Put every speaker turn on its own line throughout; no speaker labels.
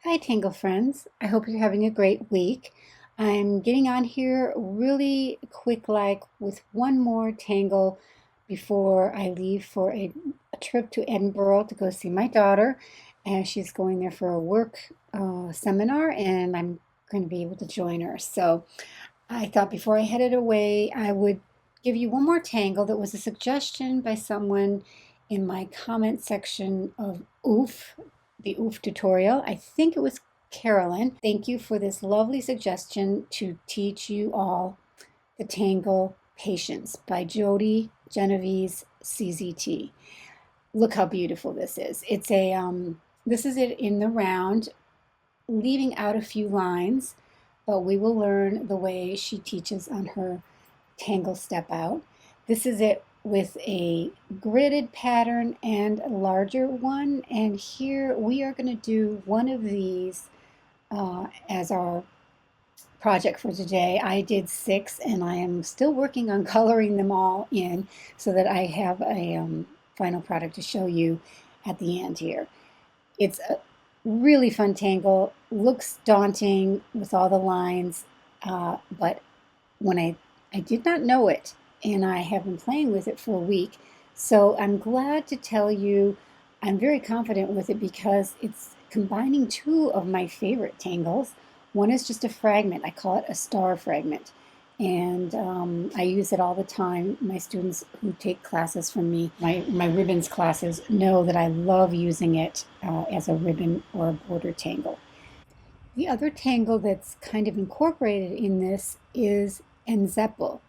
Hi, Tangle friends. I hope you're having a great week. I'm getting on here really quick, like with one more tangle before I leave for a trip to Edinburgh to go see my daughter. And she's going there for a work seminar, and I'm going to be able to join her. So I thought before I headed away, I would give you one more tangle that was a suggestion by someone in my comment section of the OOF tutorial. I think it was Carolyn. Thank you for this lovely suggestion to teach you all the tangle Patience by Jody Genovese CZT. Look how beautiful this is. This is it in the round, leaving out a few lines, but we will learn the way she teaches on her tangle step out. This is it with a gridded pattern and a larger one, and here we are going to do one of these as our project for today. I did 6 and I am still working on coloring them all in so that I have a final product to show you at the end here. It's a really fun tangle, looks daunting with all the lines, but when I did not know it, and I have been playing with it for a week, so I'm glad to tell you I'm very confident with it because it's combining two of my favorite tangles. One is just a fragment. I call it a star fragment, and I use it all the time. My students who take classes from me, my ribbons classes, know that I love using it as a ribbon or a border tangle. The other tangle that's kind of incorporated in this is enzeppel,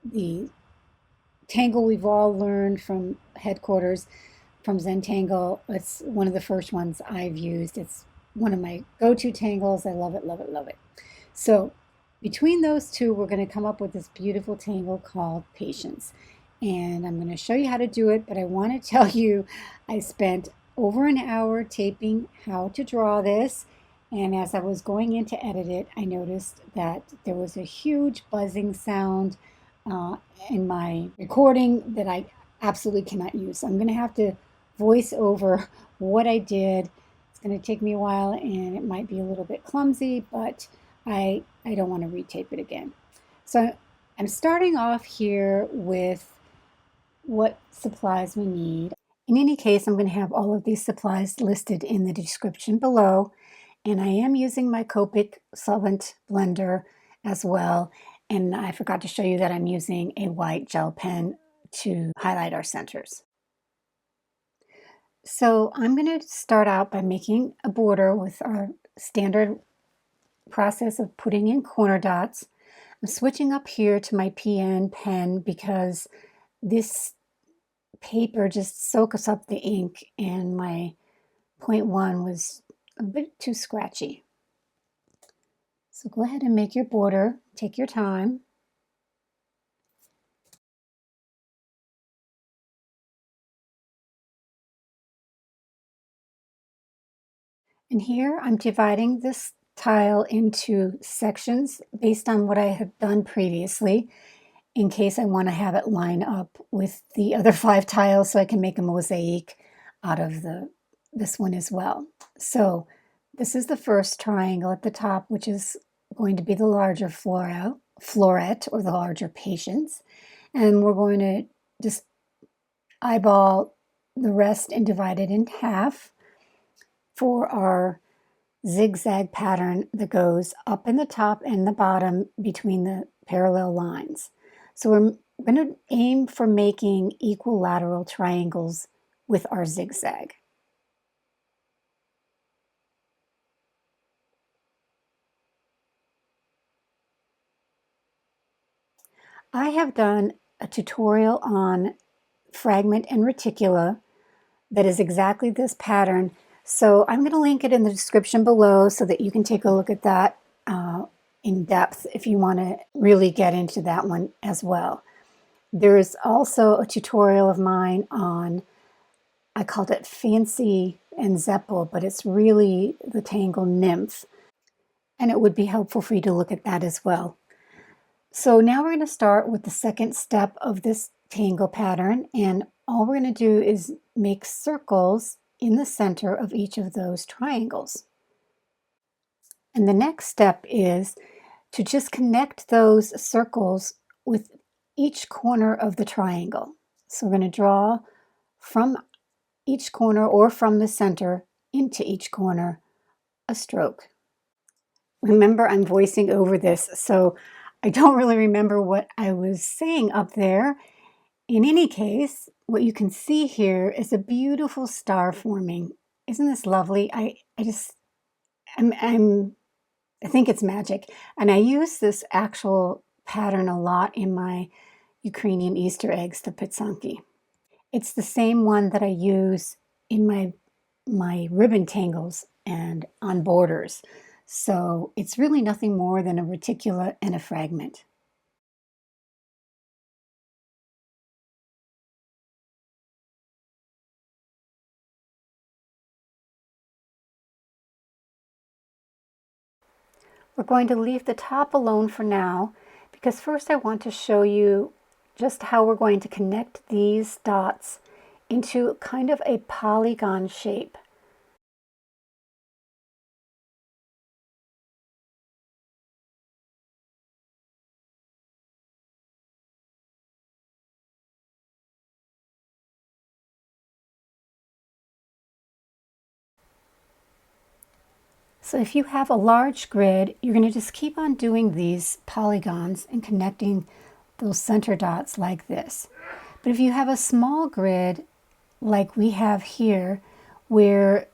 the tangle we've all learned from headquarters from Zentangle. It's one of the first ones I've used. It's one of my go-to tangles. I love it, love it, love it. So between those two, we're going to come up with this beautiful tangle called Patience. And I'm going to show you how to do it, but I want to tell you I spent over an hour taping how to draw this. And as I was going in to edit it, I noticed that there was a huge buzzing sound in my recording that I absolutely cannot use. So I'm going to have to voice over what I did. It's going to take me a while and it might be a little bit clumsy, but I don't want to retape it again. So I'm starting off here with what supplies we need. In any case, I'm going to have all of these supplies listed in the description below. And I am using my Copic solvent blender as well. And I forgot to show you that I'm using a white gel pen to highlight our centers. So I'm going to start out by making a border with our standard process of putting in corner dots. I'm switching up here to my PN pen because this paper just soaks up the ink and my 0.1 was a bit too scratchy. So go ahead and make your border. Take your time. And here I'm dividing this tile into sections based on what I have done previously in case I want to have it line up with the other 5 tiles so I can make a mosaic out of this one as well. So this is the first triangle at the top, which is going to be the larger floret or the larger patience. And we're going to just eyeball the rest and divide it in half for our zigzag pattern that goes up in the top and the bottom between the parallel lines. So we're going to aim for making equilateral triangles with our zigzag. I have done a tutorial on fragment and reticula that is exactly this pattern. So I'm going to link it in the description below so that you can take a look at that in depth if you want to really get into that one as well. There is also a tutorial of mine on, I called it Fancy and Zeppel, but it's really the Tangle Nymph. And it would be helpful for you to look at that as well. So now we're going to start with the second step of this tangle pattern, and all we're going to do is make circles in the center of each of those triangles. And the next step is to just connect those circles with each corner of the triangle. So we're going to draw from each corner or from the center into each corner a stroke. Remember, I'm voicing over this, so I don't really remember what I was saying up there. In any case, what you can see here is a beautiful star forming. Isn't this lovely? I think it's magic. And I use this actual pattern a lot in my Ukrainian Easter eggs, the pitsanki. It's the same one that I use in my ribbon tangles and on borders. So it's really nothing more than a reticula and a fragment. We're going to leave the top alone for now because first I want to show you just how we're going to connect these dots into kind of a polygon shape. So if you have a large grid, you're going to just keep on doing these polygons and connecting those center dots like this. But if you have a small grid, like we have here, where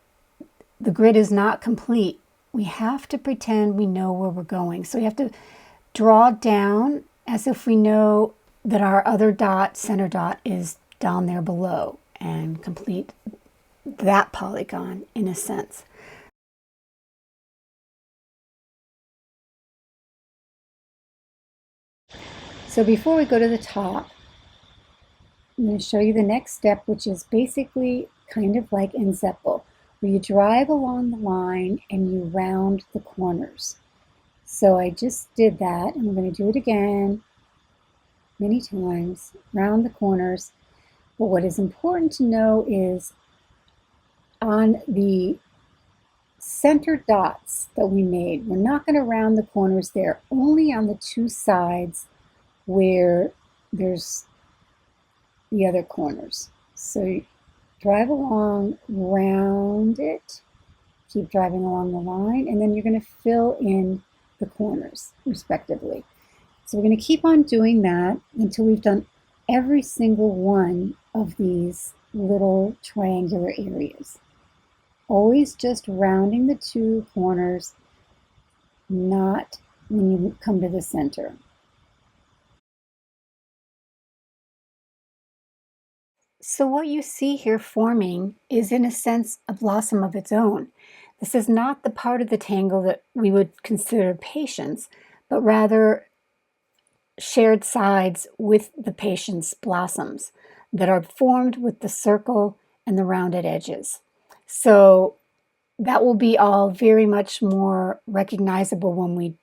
the grid is not complete, we have to pretend we know where we're going. So we have to draw down as if we know that our other dot, center dot, is down there below, and complete that polygon in a sense. So before we go to the top, I'm going to show you the next step, which is basically kind of like in Zeppel, where you drive along the line and you round the corners. So I just did that, and I'm going to do it again many times, round the corners. But what is important to know is on the center dots that we made, we're not going to round the corners there, only on the two sides where there's the other corners. So drive along, round it, keep driving along the line, and then you're going to fill in the corners respectively. So we're going to keep on doing that until we've done every single one of these little triangular areas. Always just rounding the two corners, not when you come to the center. So what you see here forming is, in a sense, a blossom of its own. This is not the part of the tangle that we would consider patience, but rather shared sides with the patience blossoms that are formed with the circle and the rounded edges. So that will be all very much more recognizable when we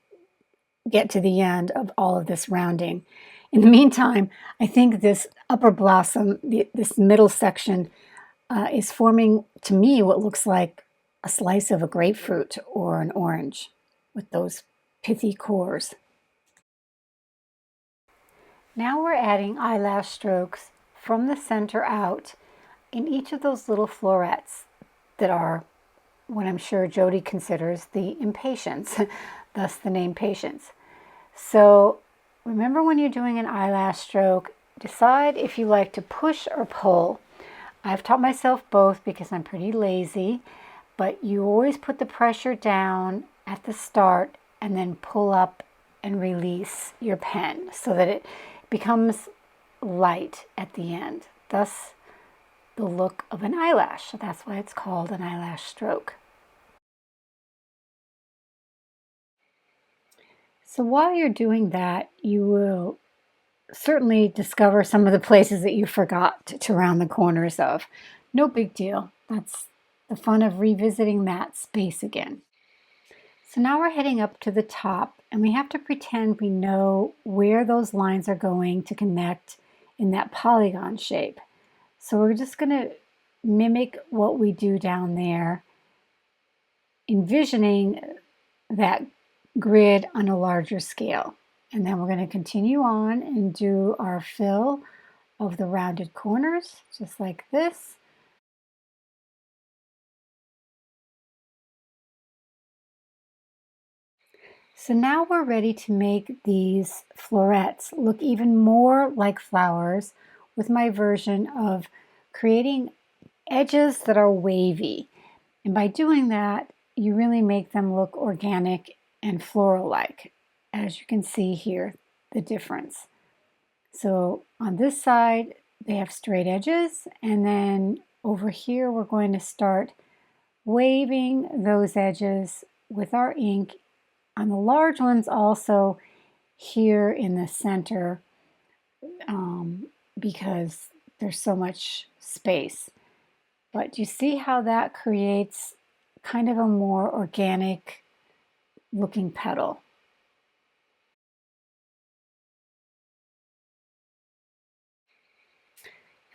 get to the end of all of this rounding. In the meantime, I think this upper blossom, this middle section, is forming to me what looks like a slice of a grapefruit or an orange with those pithy cores. Now we're adding eyelash strokes from the center out in each of those little florets that are what I'm sure Jody considers the impatience, thus the name Patience. So remember, when you're doing an eyelash stroke, decide if you like to push or pull. I've taught myself both because I'm pretty lazy, but you always put the pressure down at the start and then pull up and release your pen so that it becomes light at the end. Thus, the look of an eyelash. So that's why it's called an eyelash stroke. So while you're doing that, you will certainly discover some of the places that you forgot to round the corners of. No big deal. That's the fun of revisiting that space again. So now we're heading up to the top, and we have to pretend we know where those lines are going to connect in that polygon shape. So we're just going to mimic what we do down there, envisioning that grid on a larger scale. And then we're going to continue on and do our fill of the rounded corners, just like this. So now we're ready to make these florets look even more like flowers with my version of creating edges that are wavy. And by doing that, you really make them look organic and floral-like. As you can see here, the difference. So on this side, they have straight edges, and then over here, we're going to start waving those edges with our ink on the large ones, also here in the center, because there's so much space. But you see how that creates kind of a more organic looking petal.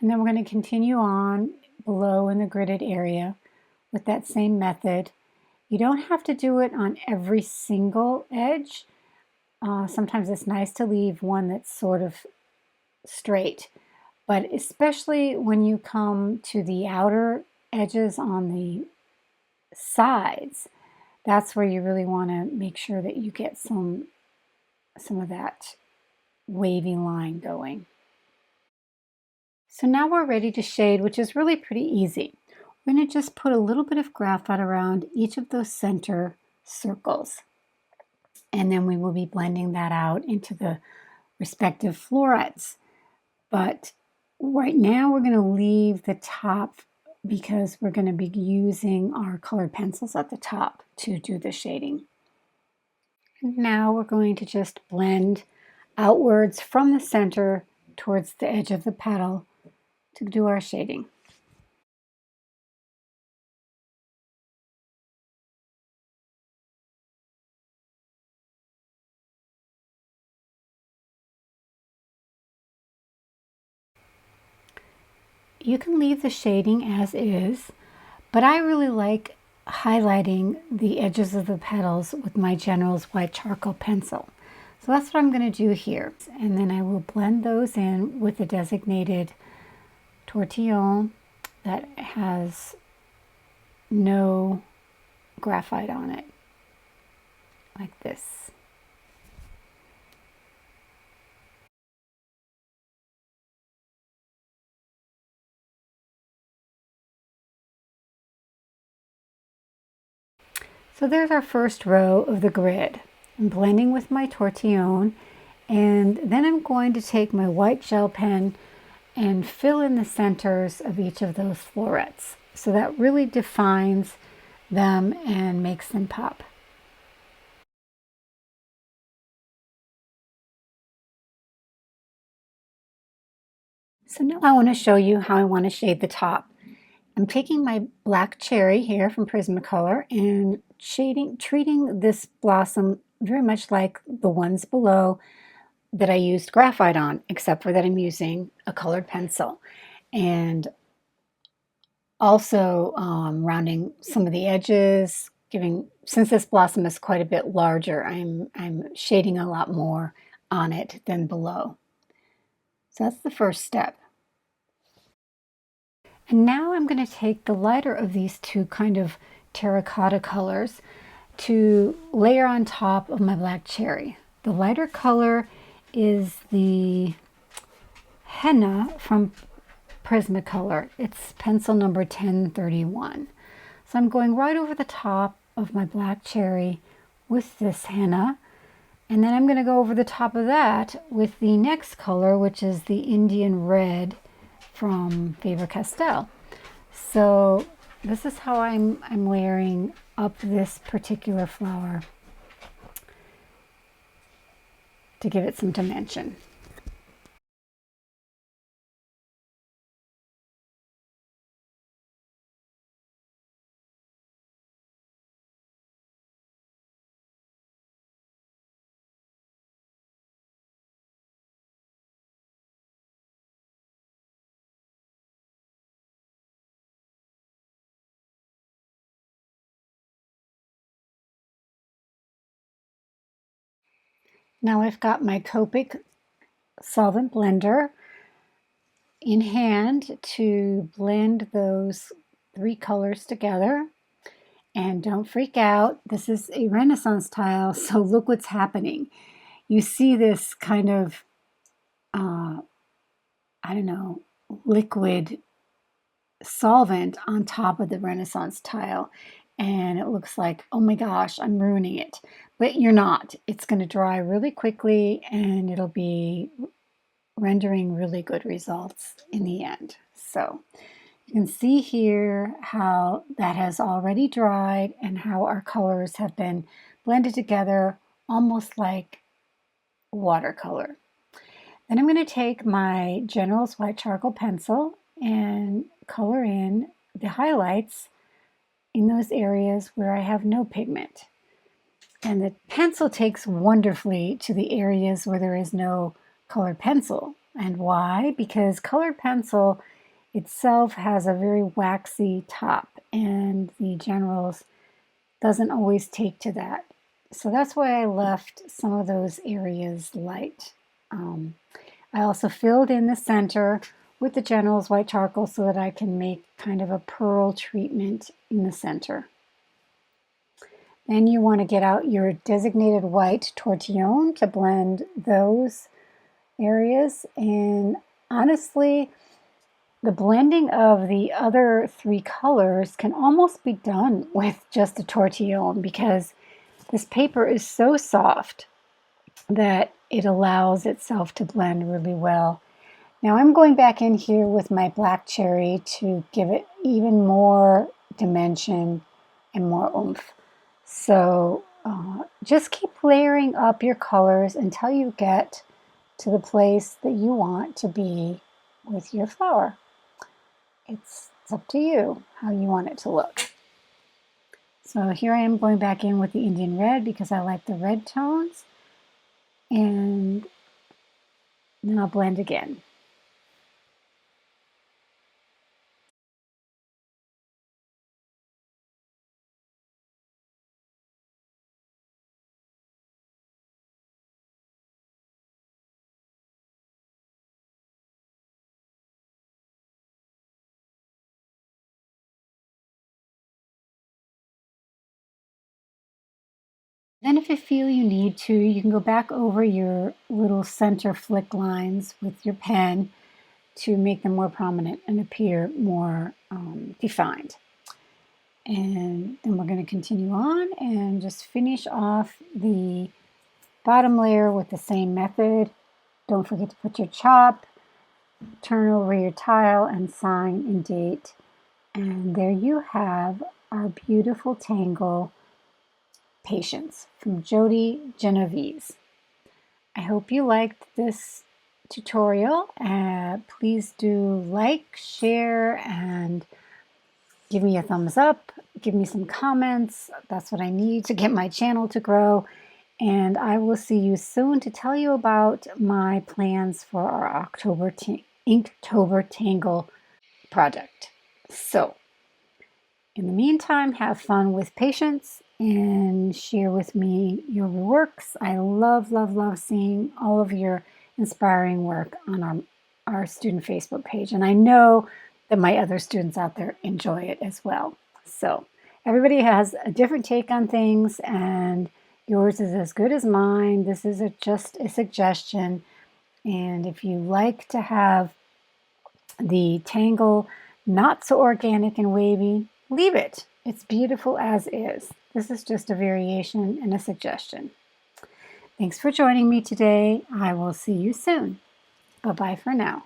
And then we're going to continue on below in the gridded area with that same method. You don't have to do it on every single edge. Sometimes it's nice to leave one that's sort of straight, but especially when you come to the outer edges on the sides, that's where you really want to make sure that you get some of that wavy line going. So now we're ready to shade, which is really pretty easy. We're going to just put a little bit of graphite around each of those center circles. And then we will be blending that out into the respective florets. But right now we're going to leave the top because we're going to be using our colored pencils at the top to do the shading. And now we're going to just blend outwards from the center towards the edge of the petal to do our shading. You can leave the shading as is, but I really like highlighting the edges of the petals with my General's white charcoal pencil. So that's what I'm going to do here. And then I will blend those in with the designated tortillion that has no graphite on it, like this. So there's our first row of the grid. I'm blending with my tortillion, and then I'm going to take my white gel pen and fill in the centers of each of those florets. So that really defines them and makes them pop. So now I want to show you how I want to shade the top. I'm taking my black cherry here from Prismacolor and treating this blossom very much like the ones below that I used graphite on, except for that I'm using a colored pencil. And also rounding some of the edges, since this blossom is quite a bit larger, I'm shading a lot more on it than below. So that's the first step. And now I'm going to take the lighter of these two kind of terracotta colors to layer on top of my black cherry. The lighter color is the henna from Prismacolor. It's pencil number 1031. So I'm going right over the top of my black cherry with this henna, and then I'm going to go over the top of that with the next color, which is the Indian red from Faber Castell. So this is how I'm layering up this particular flower to give it some dimension. Now I've got my Copic solvent blender in hand to blend those three colors together. And don't freak out, this is a Renaissance tile, so look what's happening. You see this kind of, I don't know, liquid solvent on top of the Renaissance tile. And it looks like, oh my gosh, I'm ruining it. But you're not. It's going to dry really quickly and it'll be rendering really good results in the end. So you can see here how that has already dried and how our colors have been blended together almost like watercolor. Then I'm going to take my General's white charcoal pencil and color in the highlights in those areas where I have no pigment. And the pencil takes wonderfully to the areas where there is no colored pencil. And why? Because colored pencil itself has a very waxy top, and the General's doesn't always take to that. So that's why I left some of those areas light. I also filled in the center with the General's white charcoal so that I can make kind of a pearl treatment in the center. Then you want to get out your designated white tortillion to blend those areas. And honestly, the blending of the other three colors can almost be done with just a tortillion because this paper is so soft that it allows itself to blend really well. Now I'm going back in here with my black cherry to give it even more dimension and more oomph. So just keep layering up your colors until you get to the place that you want to be with your flower. It's up to you how you want it to look. So here I am going back in with the Indian red because I like the red tones. And then I'll blend again. Then if you feel you need to, you can go back over your little center flick lines with your pen to make them more prominent and appear more defined. And then we're going to continue on and just finish off the bottom layer with the same method. Don't forget to put your chop, turn over your tile and sign and date. And there you have our beautiful Tangle Patience from Jody Genovese. I hope you liked this tutorial. Please do like, share, and give me a thumbs up. Give me some comments. That's what I need to get my channel to grow. And I will see you soon to tell you about my plans for our Inktober Tangle project. So, in the meantime, have fun with patience and share with me your works. I love, love, love seeing all of your inspiring work on our student Facebook page. And I know that my other students out there enjoy it as well. So everybody has a different take on things and yours is as good as mine. This is just a suggestion. And if you like to have the Tangle not so organic and wavy, leave it. It's beautiful as is. This is just a variation and a suggestion. Thanks for joining me today. I will see you soon. Bye-bye for now.